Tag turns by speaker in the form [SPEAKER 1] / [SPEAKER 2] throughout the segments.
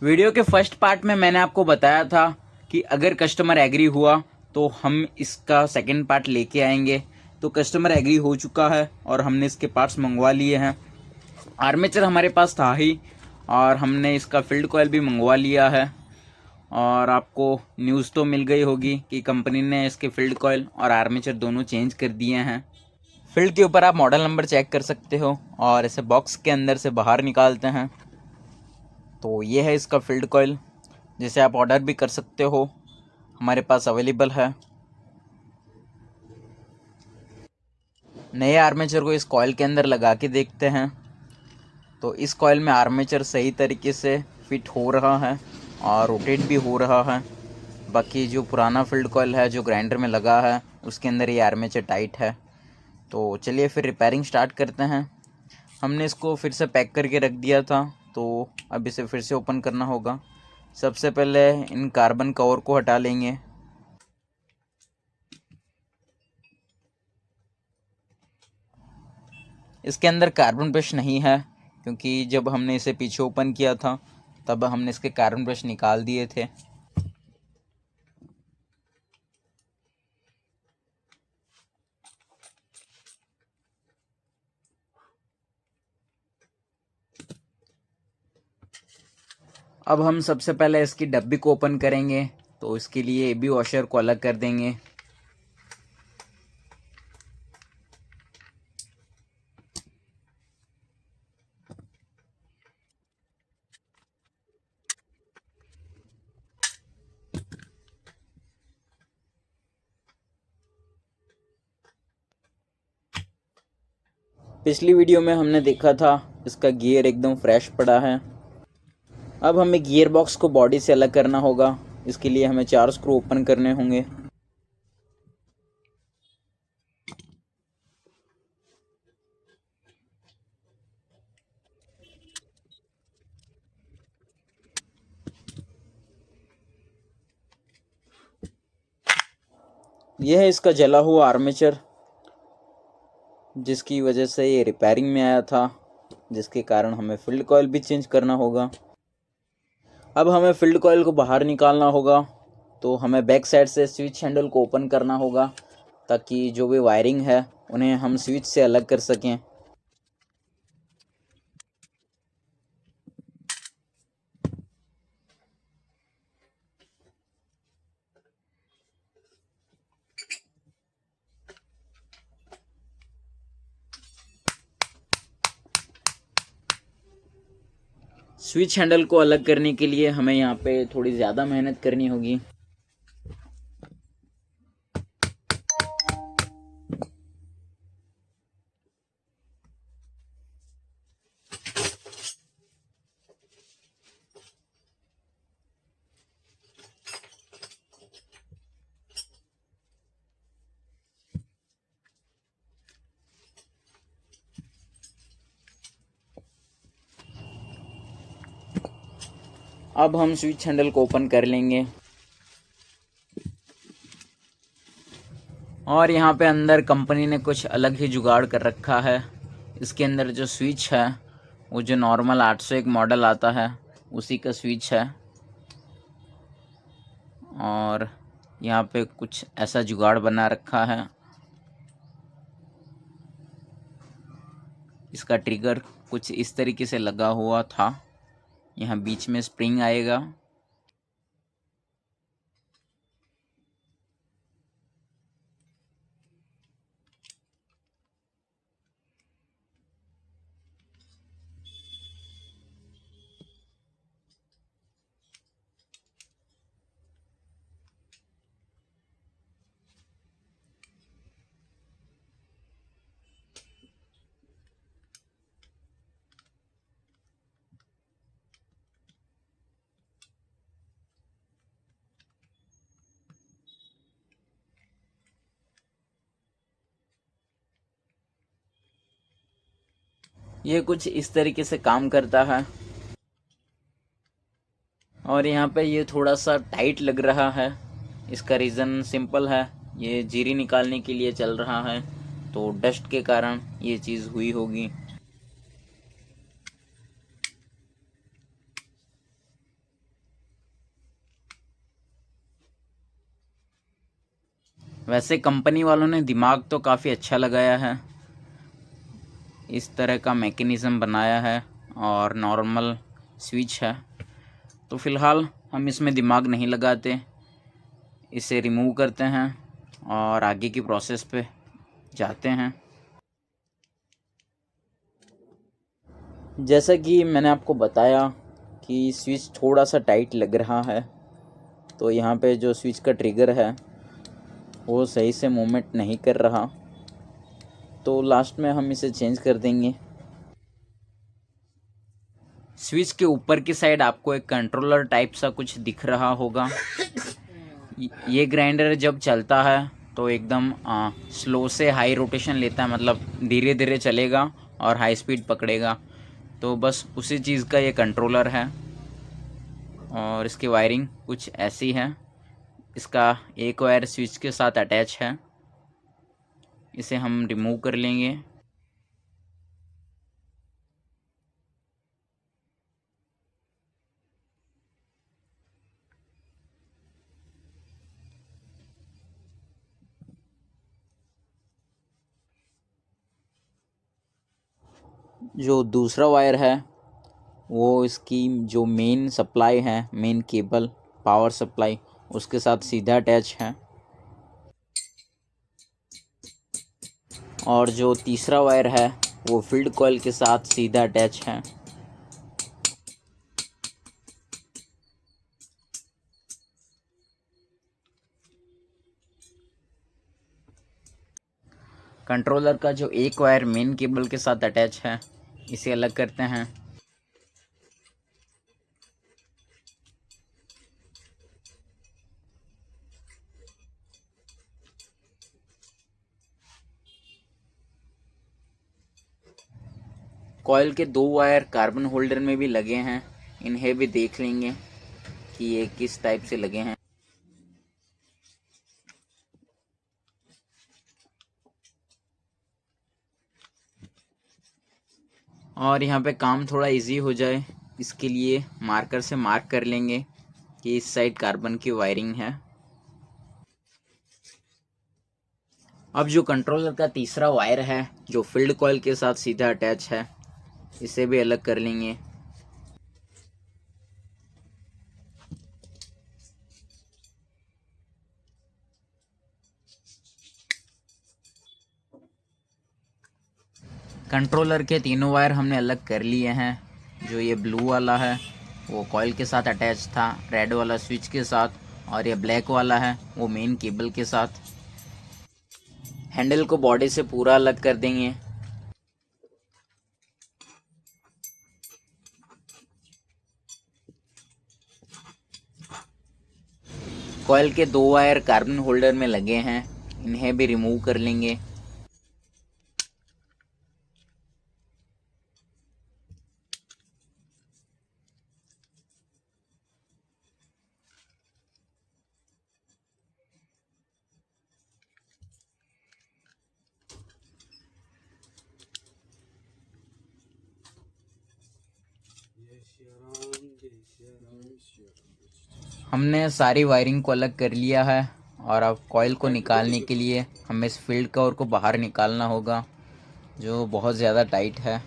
[SPEAKER 1] Video के first part में मैंने आपको बताया था कि अगर कस्टमर एग्री हुआ तो हम इसका सेकंड पार्ट लेके आएंगे। तो कस्टमर एग्री हो चुका है और हमने इसके पार्ट्स मंगवा लिए हैं। आर्मेचर हमारे पास था ही और हमने इसका फील्ड कॉइल भी मंगवा लिया है। और आपको न्यूज़ तो मिल गई होगी कि कंपनी ने इसके फील्ड कॉइल और आर्मेचर दोनों चेंज कर दिए हैं। फील्ड के ऊपर आप मॉडल नंबर चेक कर सकते हो और इसे बॉक्स के अंदर से बाहर निकालते हैं तो ये है इसका फील्ड कॉइल, जिसे आप ऑर्डर भी कर सकते हो, हमारे पास अवेलेबल है। नए आर्मेचर को इस कॉइल के अंदर लगा के देखते हैं तो इस कॉइल में आर्मेचर सही तरीके से फिट हो रहा है और रोटेट भी हो रहा है। बाकी जो पुराना फील्ड कॉइल है जो ग्राइंडर में लगा है उसके अंदर ये आर्मेचर टाइट है। तो चलिए फिर रिपेयरिंग स्टार्ट करते हैं। हमने इसको फिर से पैक करके रख दिया था तो अब इसे फिर से ओपन करना होगा। सबसे पहले इन कार्बन कवर को हटा लेंगे। इसके अंदर कार्बन ब्रश नहीं है क्योंकि जब हमने इसे पीछे ओपन किया था तब हमने इसके कार्बन ब्रश निकाल दिए थे। अब हम सबसे पहले इसकी डब्बी को ओपन करेंगे तो इसके लिए एबी वॉशर को अलग कर देंगे। पिछली वीडियो में हमने देखा था इसका गियर एकदम फ्रेश पड़ा है। अब हमें गियर बॉक्स को बॉडी से अलग करना होगा। इसके लिए हमें 4 स्क्रू ओपन करने होंगे। यह है इसका जला हुआ आर्मेचर, जिसकी वजह से ये रिपेयरिंग में आया था, जिसके कारण हमें फील्ड कॉइल भी चेंज करना होगा। अब हमें फील्ड कॉइल को बाहर निकालना होगा तो हमें बैक साइड से स्विच हैंडल को ओपन करना होगा ताकि जो भी वायरिंग है उन्हें हम स्विच से अलग कर सकें। स्विच हैंडल को अलग करने के लिए हमें यहाँ पे थोड़ी ज़्यादा मेहनत करनी होगी। अब हम स्विच हैंडल को ओपन कर लेंगे और यहाँ पे अंदर कंपनी ने कुछ अलग ही जुगाड़ कर रखा है। इसके अंदर जो स्विच है वो जो नॉर्मल 801 मॉडल आता है उसी का स्विच है और यहाँ पे कुछ ऐसा जुगाड़ बना रखा है। इसका ट्रिगर कुछ इस तरीके से लगा हुआ था, यहाँ बीच में स्प्रिंग आएगा। ये कुछ इस तरीके से काम करता है और यहाँ पे ये थोड़ा सा टाइट लग रहा है। इसका रीज़न सिंपल है, ये जीरी निकालने के लिए चल रहा है तो डस्ट के कारण ये चीज़ हुई होगी। वैसे कंपनी वालों ने दिमाग तो काफ़ी अच्छा लगाया है, इस तरह का मैकेनिज़्म बनाया है और नॉर्मल स्विच है। तो फ़िलहाल हम इसमें दिमाग नहीं लगाते, इसे रिमूव करते हैं और आगे की प्रोसेस पे जाते हैं। जैसा कि मैंने आपको बताया कि स्विच थोड़ा सा टाइट लग रहा है, तो यहाँ पे जो स्विच का ट्रिगर है वो सही से मूवमेंट नहीं कर रहा, तो लास्ट में हम इसे चेंज कर देंगे। स्विच के ऊपर की साइड आपको एक कंट्रोलर टाइप सा कुछ दिख रहा होगा। ये ग्राइंडर जब चलता है तो एकदम स्लो से हाई रोटेशन लेता है, मतलब धीरे धीरे चलेगा और हाई स्पीड पकड़ेगा। तो बस उसी चीज़ का ये कंट्रोलर है और इसकी वायरिंग कुछ ऐसी है। इसका एक वायर स्विच के साथ अटैच है, इसे हम रिमूव कर लेंगे। जो दूसरा वायर है वो इसकी जो मेन सप्लाई है, मेन केबल पावर सप्लाई, उसके साथ सीधा अटैच है। और जो तीसरा वायर है वो फील्ड कॉइल के साथ सीधा अटैच है। कंट्रोलर का जो एक वायर मेन केबल के साथ अटैच है, इसे अलग करते हैं। कॉइल के दो वायर कार्बन होल्डर में भी लगे हैं, इन्हें भी देख लेंगे कि ये किस टाइप से लगे हैं। और यहाँ पे काम थोड़ा इजी हो जाए, इसके लिए मार्कर से मार्क कर लेंगे कि इस साइड कार्बन की वायरिंग है। अब जो कंट्रोलर का तीसरा वायर है जो फील्ड कॉइल के साथ सीधा अटैच है, इसे भी अलग कर लेंगे। कंट्रोलर के तीनों वायर हमने अलग कर लिए हैं। जो ये ब्लू वाला है वो कॉइल के साथ अटैच था, रेड वाला स्विच के साथ, और ये ब्लैक वाला है वो मेन केबल के साथ। हैंडल को बॉडी से पूरा अलग कर देंगे। कॉइल के दो वायर कार्बन होल्डर में लगे हैं, इन्हें भी रिमूव कर लेंगे। हमने सारी वायरिंग को अलग कर लिया है और अब कॉइल को निकालने के लिए हमें इस फील्ड कवर को बाहर निकालना होगा, जो बहुत ज़्यादा टाइट है।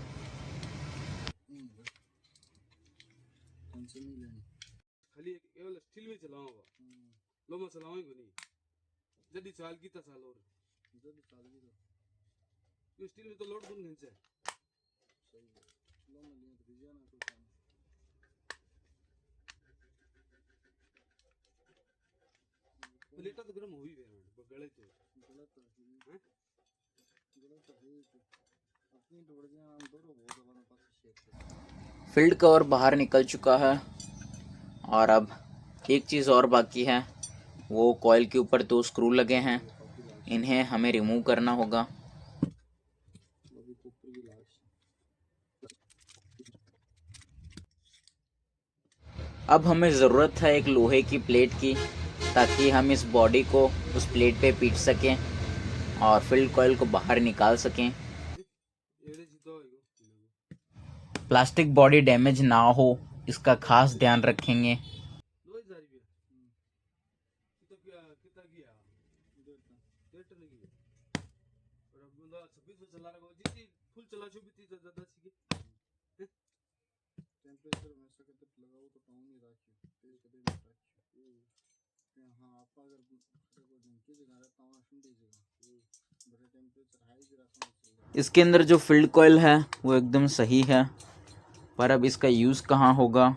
[SPEAKER 1] फील्ड कवर बाहर निकल चुका है और अब एक चीज़ और बाकी है, वो कॉइल के ऊपर दो स्क्रू लगे हैं, इन्हें हमें रिमूव करना होगा। अब हमें ज़रूरत है एक लोहे की प्लेट की, ताकि हम इस बॉडी को उस प्लेट पे पीट सकें और फील्ड कॉइल को बाहर निकाल सकें। प्लास्टिक बॉडी डैमेज ना हो, इसका खास ध्यान रखेंगे। इसके अंदर जो फील्ड कॉइल है वो एकदम सही है, पर अब इसका यूज़ कहाँ होगा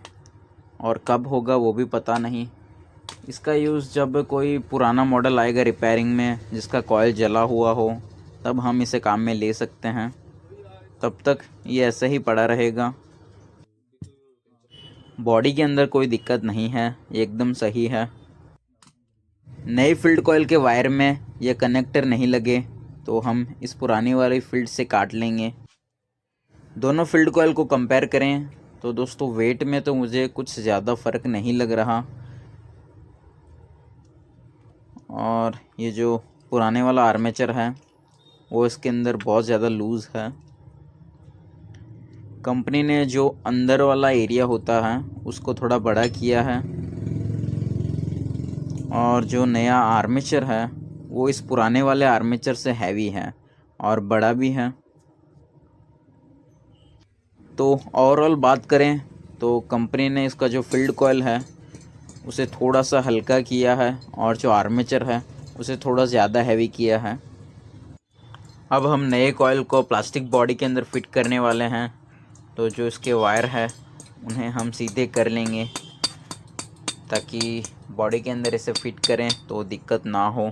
[SPEAKER 1] और कब होगा वो भी पता नहीं। इसका यूज़ जब कोई पुराना मॉडल आएगा रिपेयरिंग में जिसका कॉइल जला हुआ हो, तब हम इसे काम में ले सकते हैं। तब तक ये ऐसा ही पड़ा रहेगा। बॉडी के अंदर कोई दिक्कत नहीं है, एकदम सही है। नए फील्ड कॉइल के वायर में ये कनेक्टर नहीं लगे, तो हम इस पुरानी वाली फील्ड से काट लेंगे। दोनों फील्ड कॉइल को कंपेयर करें तो दोस्तों वेट में तो मुझे कुछ ज़्यादा फ़र्क नहीं लग रहा, और ये जो पुराने वाला आर्मेचर है वो इसके अंदर बहुत ज़्यादा लूज़ है। कंपनी ने जो अंदर वाला एरिया होता है उसको थोड़ा बड़ा किया है, और जो नया आर्मेचर है वो इस पुराने वाले आर्मेचर से हैवी है और बड़ा भी है। तो ओवरऑल बात करें तो कंपनी ने इसका जो फील्ड कॉइल है उसे थोड़ा सा हल्का किया है, और जो आर्मेचर है उसे थोड़ा ज़्यादा हैवी किया है। अब हम नए कॉइल को प्लास्टिक बॉडी के अंदर फिट करने वाले हैं, तो जो इसके वायर है उन्हें हम सीधे कर लेंगे ताकि बॉडी के अंदर इसे फिट करें तो दिक्कत ना हो।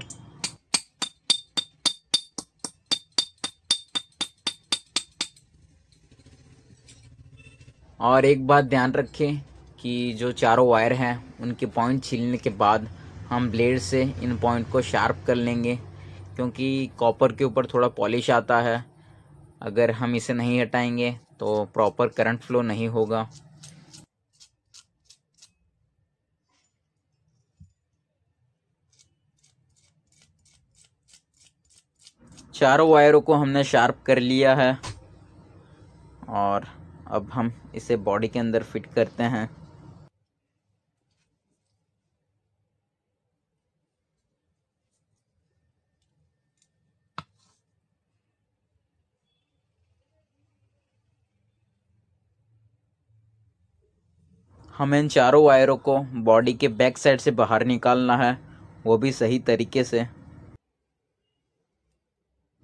[SPEAKER 1] और एक बात ध्यान रखें कि जो चारों वायर हैं उनके पॉइंट छीलने के बाद हम ब्लेड से इन पॉइंट को शार्प कर लेंगे, क्योंकि कॉपर के ऊपर थोड़ा पॉलिश आता है। अगर हम इसे नहीं हटाएंगे तो प्रॉपर करंट फ्लो नहीं होगा। चारों वायरों को हमने शार्प कर लिया है, और अब हम इसे बॉडी के अंदर फिट करते हैं। हमें इन चारों वायरों को बॉडी के बैक साइड से बाहर निकालना है, वो भी सही तरीके से।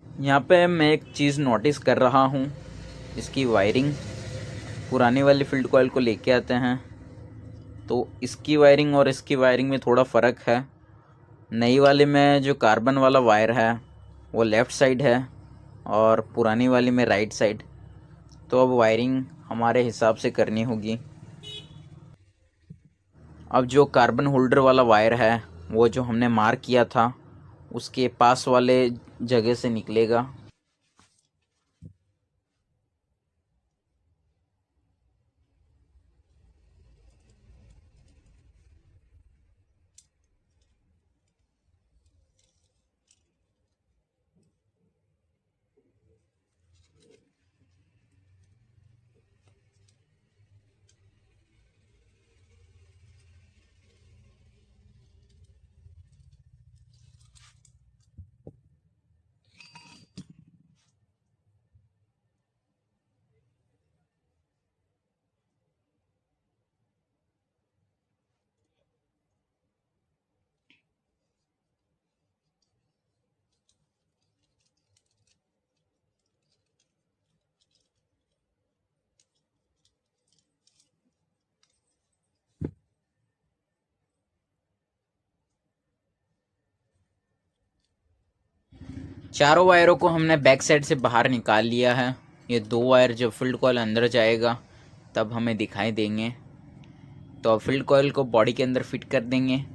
[SPEAKER 1] यहाँ पे मैं एक चीज़ नोटिस कर रहा हूँ, इसकी वायरिंग पुरानी वाली फील्ड कॉइल को लेके आते हैं तो इसकी वायरिंग और इसकी वायरिंग में थोड़ा फ़र्क है। नई वाले में जो कार्बन वाला वायर है वो लेफ़्ट साइड है और पुरानी वाली में राइट साइड। तो अब वायरिंग हमारे हिसाब से करनी होगी। अब जो कार्बन होल्डर वाला वायर है वो जो हमने मार्क किया था उसके पास वाले जगह से निकलेगा। चारों वायरों को हमने बैक साइड से बाहर निकाल लिया है। ये दो वायर जब फील्ड कॉइल अंदर जाएगा तब हमें दिखाई देंगे, तो अब फील्ड कॉइल को बॉडी के अंदर फिट कर देंगे।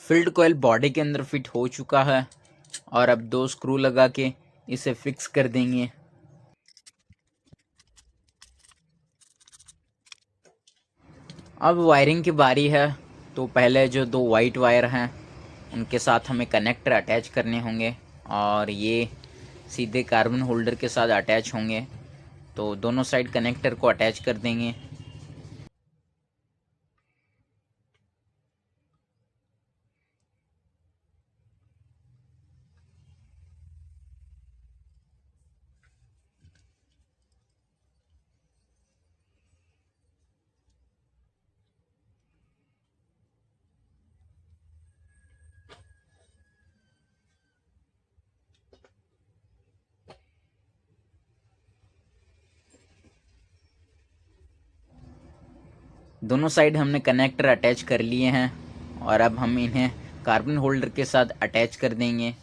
[SPEAKER 1] फील्ड कॉइल बॉडी के अंदर फिट हो चुका है और अब 2 स्क्रू लगा के इसे फिक्स कर देंगे। अब वायरिंग की बारी है, तो पहले जो 2 वाइट वायर हैं उनके साथ हमें कनेक्टर अटैच करने होंगे और ये सीधे कार्बन होल्डर के साथ अटैच होंगे। तो दोनों साइड कनेक्टर को अटैच कर देंगे। दोनों साइड हमने कनेक्टर अटैच कर लिए हैं और अब हम इन्हें कार्बन होल्डर के साथ अटैच कर देंगे।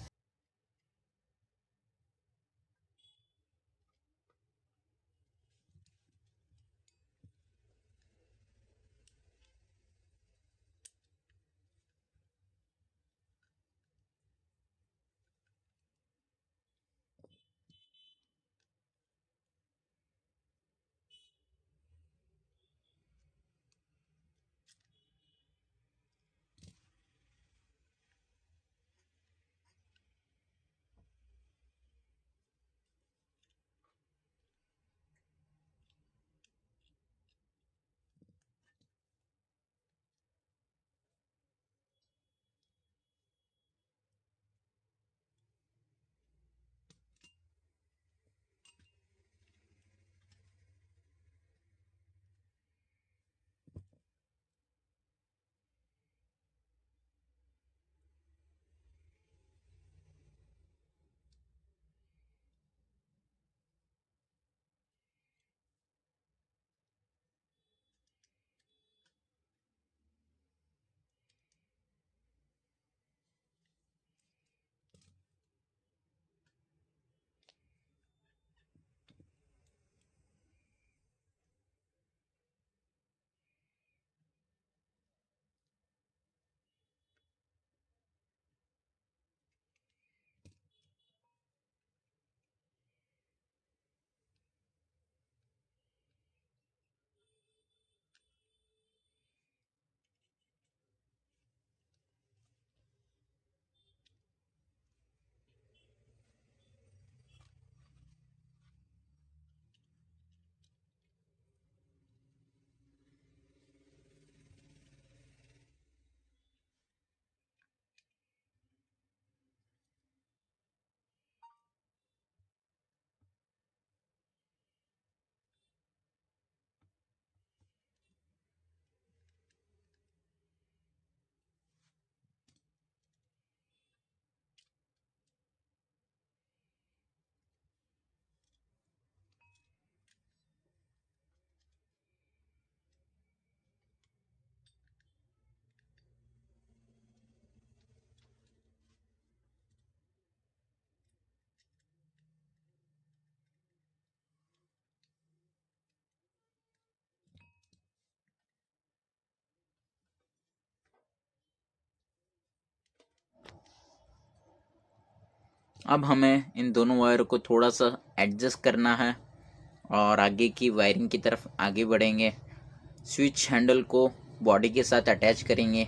[SPEAKER 1] अब हमें इन दोनों वायर को थोड़ा सा एडजस्ट करना है और आगे की वायरिंग की तरफ आगे बढ़ेंगे। स्विच हैंडल को बॉडी के साथ अटैच करेंगे।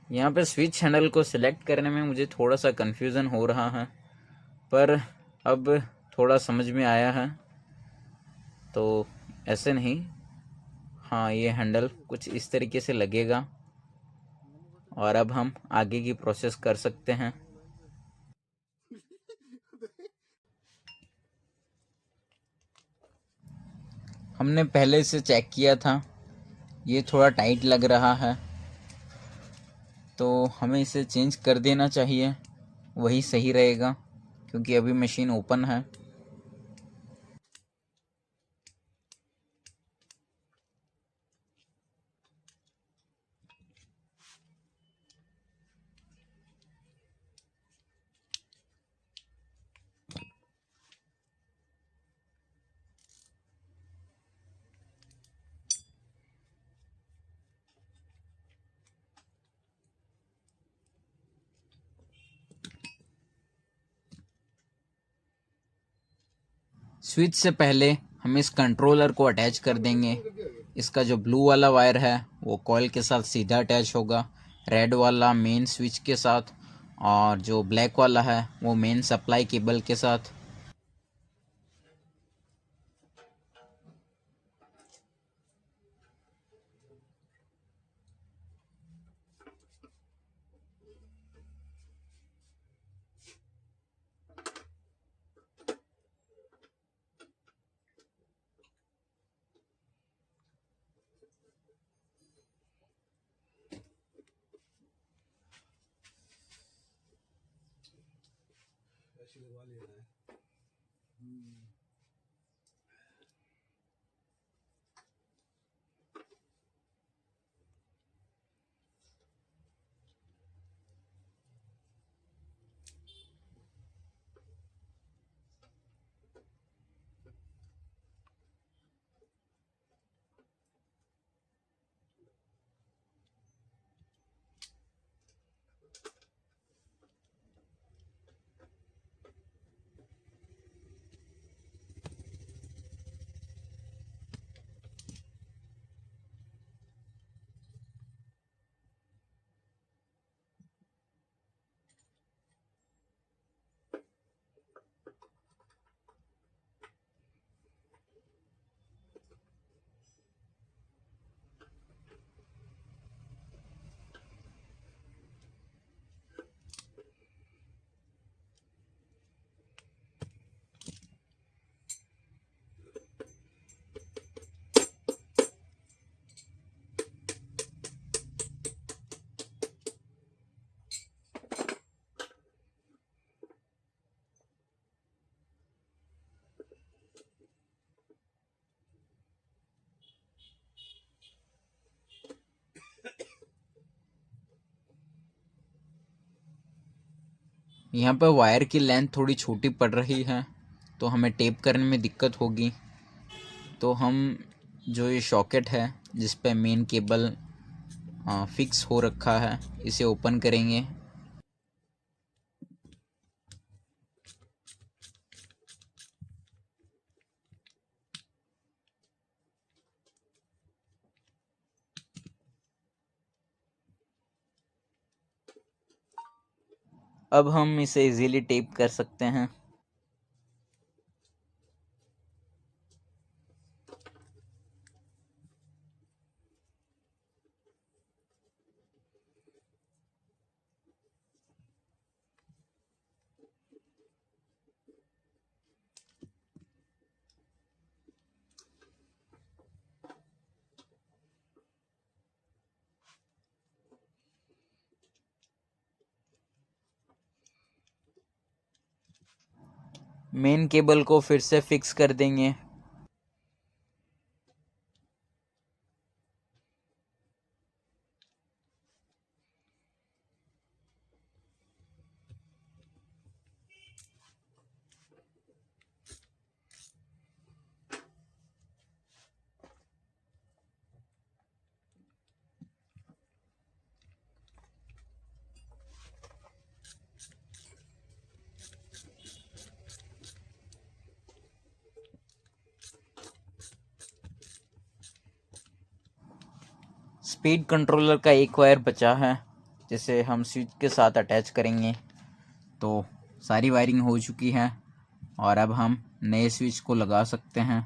[SPEAKER 1] यहाँ पे स्विच हैंडल को सिलेक्ट करने में मुझे थोड़ा सा कन्फ्यूज़न हो रहा है, पर अब थोड़ा समझ में आया है। तो ऐसे नहीं, हाँ ये हैंडल कुछ इस तरीके से लगेगा और अब हम आगे की प्रोसेस कर सकते हैं। हमने पहले से चेक किया था, ये थोड़ा टाइट लग रहा है तो हमें इसे चेंज कर देना चाहिए, वही सही रहेगा क्योंकि अभी मशीन ओपन है। स्विच से पहले हम इस कंट्रोलर को अटैच कर देंगे। इसका जो ब्लू वाला वायर है वो कॉइल के साथ सीधा अटैच होगा, रेड वाला मेन स्विच के साथ, और जो ब्लैक वाला है वो मेन सप्लाई केबल के साथ। यहाँ पर वायर की लेंथ थोड़ी छोटी पड़ रही है तो हमें टेप करने में दिक्कत होगी। तो हम जो ये सॉकेट है जिस पे मेन केबल फिक्स हो रखा है इसे ओपन करेंगे। अब हम इसे इजीली टेप कर सकते हैं। मेन केबल को फिर से फिक्स कर देंगे। स्पीड कंट्रोलर का एक वायर बचा है जिसे हम स्विच के साथ अटैच करेंगे। तो सारी वायरिंग हो चुकी है और अब हम नए स्विच को लगा सकते हैं।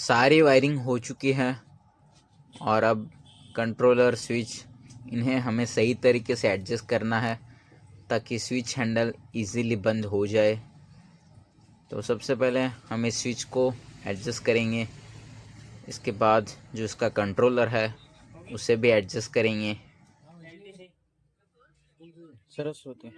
[SPEAKER 1] सारी वायरिंग हो चुकी है और अब कंट्रोलर स्विच इन्हें हमें सही तरीके से एडजस्ट करना है ताकि स्विच हैंडल इजीली बंद हो जाए। तो सबसे पहले हम इस स्विच को एडजस्ट करेंगे, इसके बाद जो इसका कंट्रोलर है उसे भी एडजस्ट करेंगे। सरस्वती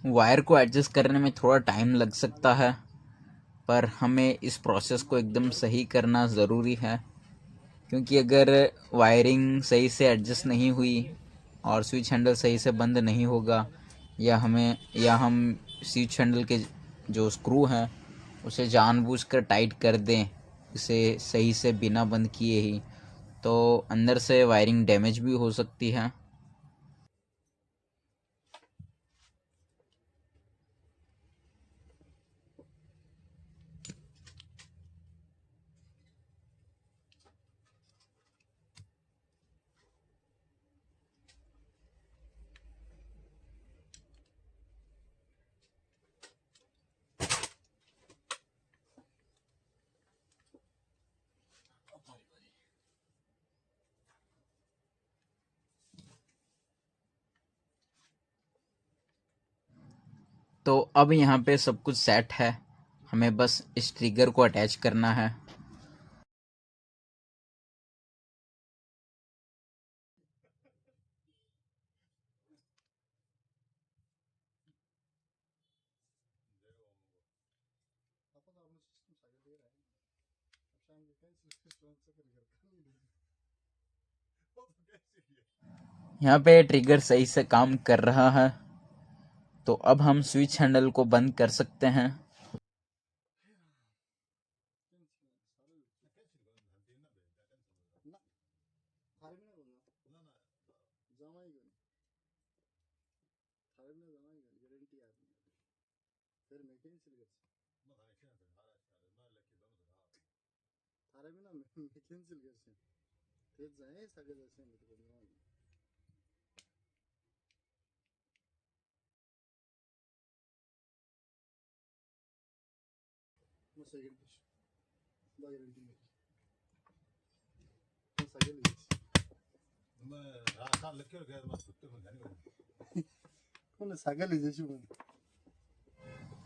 [SPEAKER 1] वायर को एडजस्ट करने में थोड़ा टाइम लग सकता है, पर हमें इस प्रोसेस को एकदम सही करना ज़रूरी है, क्योंकि अगर वायरिंग सही से एडजस्ट नहीं हुई और स्विच हैंडल सही से बंद नहीं होगा या हम स्विच हैंडल के जो स्क्रू हैं उसे जानबूझकर टाइट कर दें इसे सही से बिना बंद किए ही, तो अंदर से वायरिंग डैमेज भी हो सकती है। तो अब यहाँ पे सब कुछ सेट है, हमें बस इस ट्रिगर को अटैच करना है। यहाँ पे ट्रिगर सही से काम कर रहा है, तो अब हम स्विच हैंडल को बंद कर सकते हैं।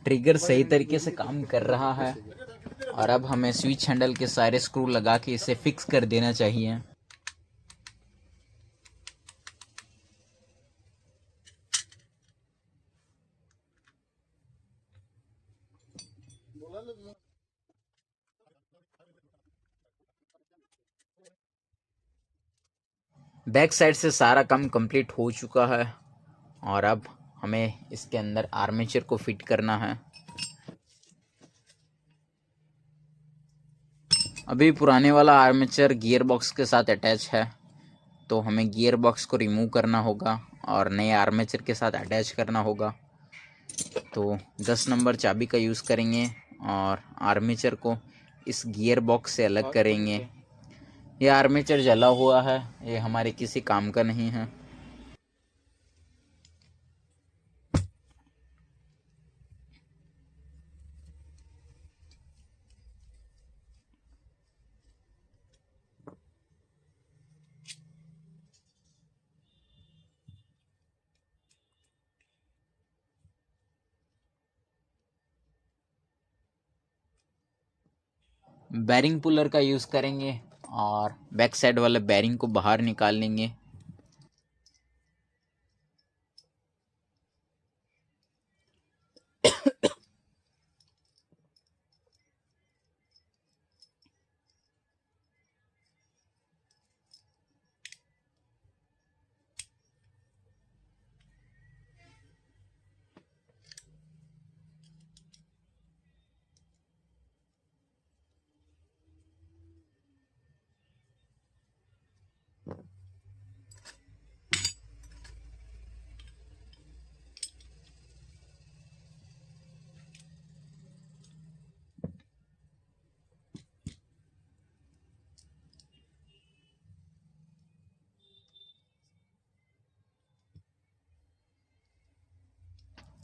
[SPEAKER 1] ट्रिगर सही तरीके से काम कर रहा है और अब हमें स्विच हैंडल के सारे स्क्रू लगा के इसे फिक्स कर देना चाहिए। बैक साइड से सारा काम कंप्लीट हो चुका है और अब हमें इसके अंदर आर्मेचर को फिट करना है। अभी पुराने वाला आर्मेचर गियर बॉक्स के साथ अटैच है, तो हमें गियर बॉक्स को रिमूव करना होगा और नए आर्मेचर के साथ अटैच करना होगा। तो 10 नंबर चाबी का यूज़ करेंगे और आर्मेचर को इस गियर बॉक्स से अलग करेंगे। ये आर्मेचर जला हुआ है, ये हमारे किसी काम का नहीं है। बैरिंग पुलर का यूज़ करेंगे और बैक साइड वाले बैरिंग को बाहर निकाल लेंगे।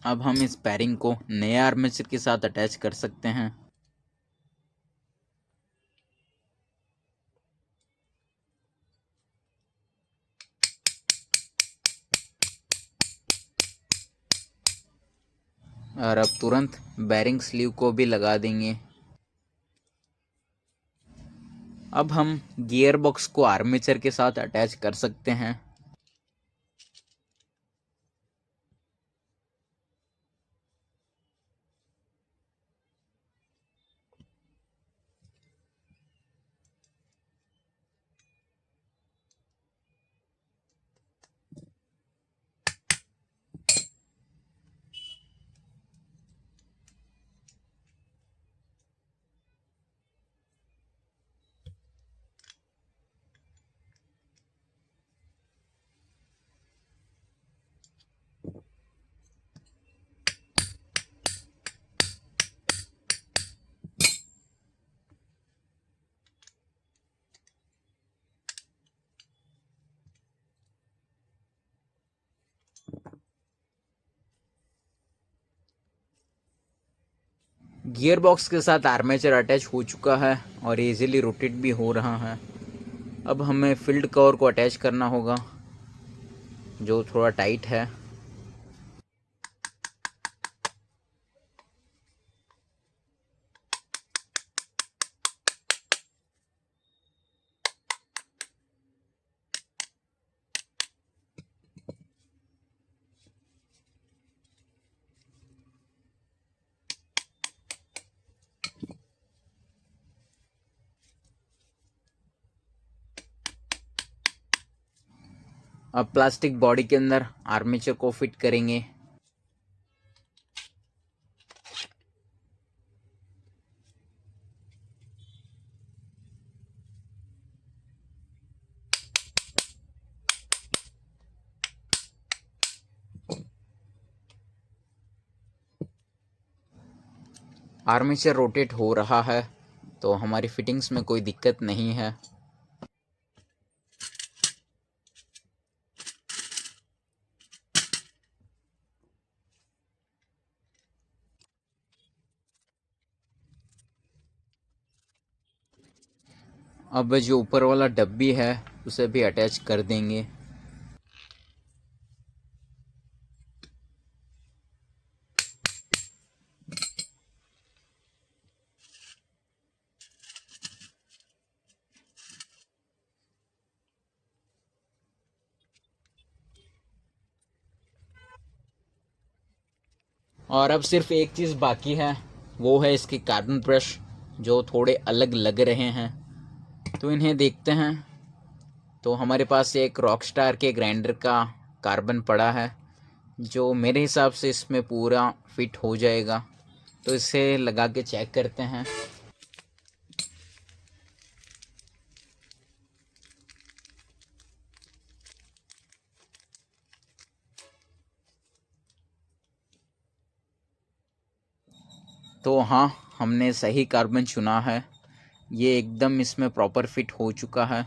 [SPEAKER 1] अब हम इस पैरिंग को नए आर्मेचर के साथ अटैच कर सकते हैं। और अब तुरंत बैरिंग स्लीव को भी लगा देंगे। अब हम गियर बॉक्स को आर्मेचर के साथ अटैच कर सकते हैं। गियर बॉक्स के साथ आर्मेचर अटैच हो चुका है और इजीली रोटेट भी हो रहा है। अब हमें फील्ड कवर को अटैच करना होगा, जो थोड़ा टाइट है। अब प्लास्टिक बॉडी के अंदर आर्मेचर को फिट करेंगे। आर्मेचर रोटेट हो रहा है तो हमारी फिटिंग्स में कोई दिक्कत नहीं है। अब जो ऊपर वाला डब्बी है उसे भी अटैच कर देंगे। और अब सिर्फ एक चीज़ बाकी है, वो है इसके कार्बन ब्रश, जो थोड़े अलग लग रहे हैं। तो इन्हें देखते हैं। तो हमारे पास एक रॉकस्टार के ग्राइंडर का कार्बन पड़ा है, जो मेरे हिसाब से इसमें पूरा फिट हो जाएगा। तो इसे लगा के चेक करते हैं। तो हाँ, हमने सही कार्बन चुना है। ये एकदम इसमें प्रॉपर फिट हो चुका है।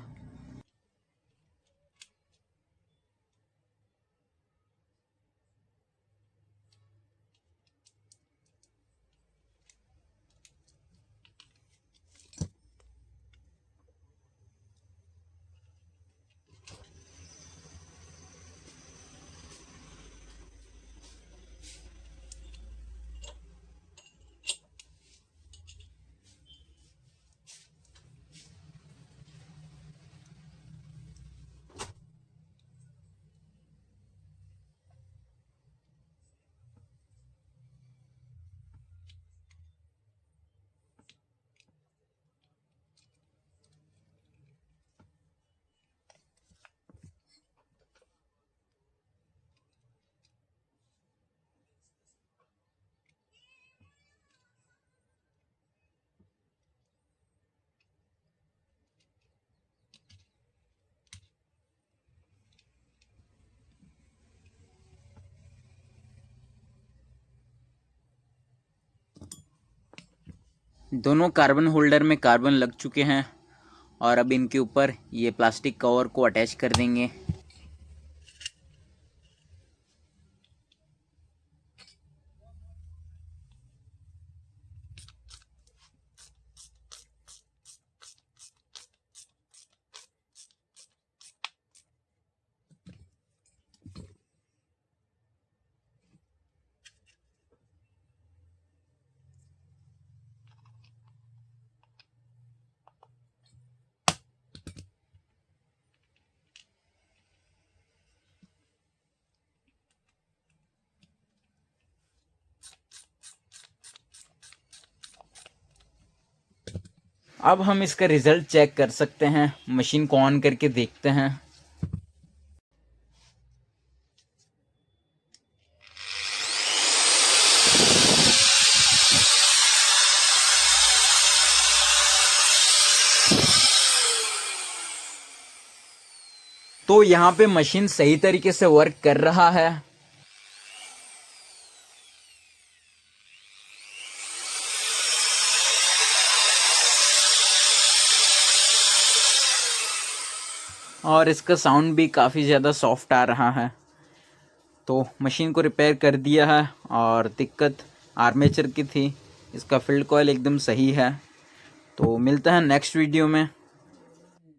[SPEAKER 1] दोनों कार्बन होल्डर में कार्बन लग चुके हैं और अब इनके ऊपर ये प्लास्टिक कवर को अटैच कर देंगे। अब हम इसका रिज़ल्ट चेक कर सकते हैं। मशीन को ऑन करके देखते हैं। तो यहाँ पे मशीन सही तरीके से वर्क कर रहा है। और इसका साउंड भी काफ़ी ज़्यादा सॉफ्ट आ रहा है। तो मशीन को रिपेयर कर दिया है और दिक्कत आर्मेचर की थी। इसका फील्ड कॉइल एकदम सही है। तो मिलता है नेक्स्ट वीडियो में।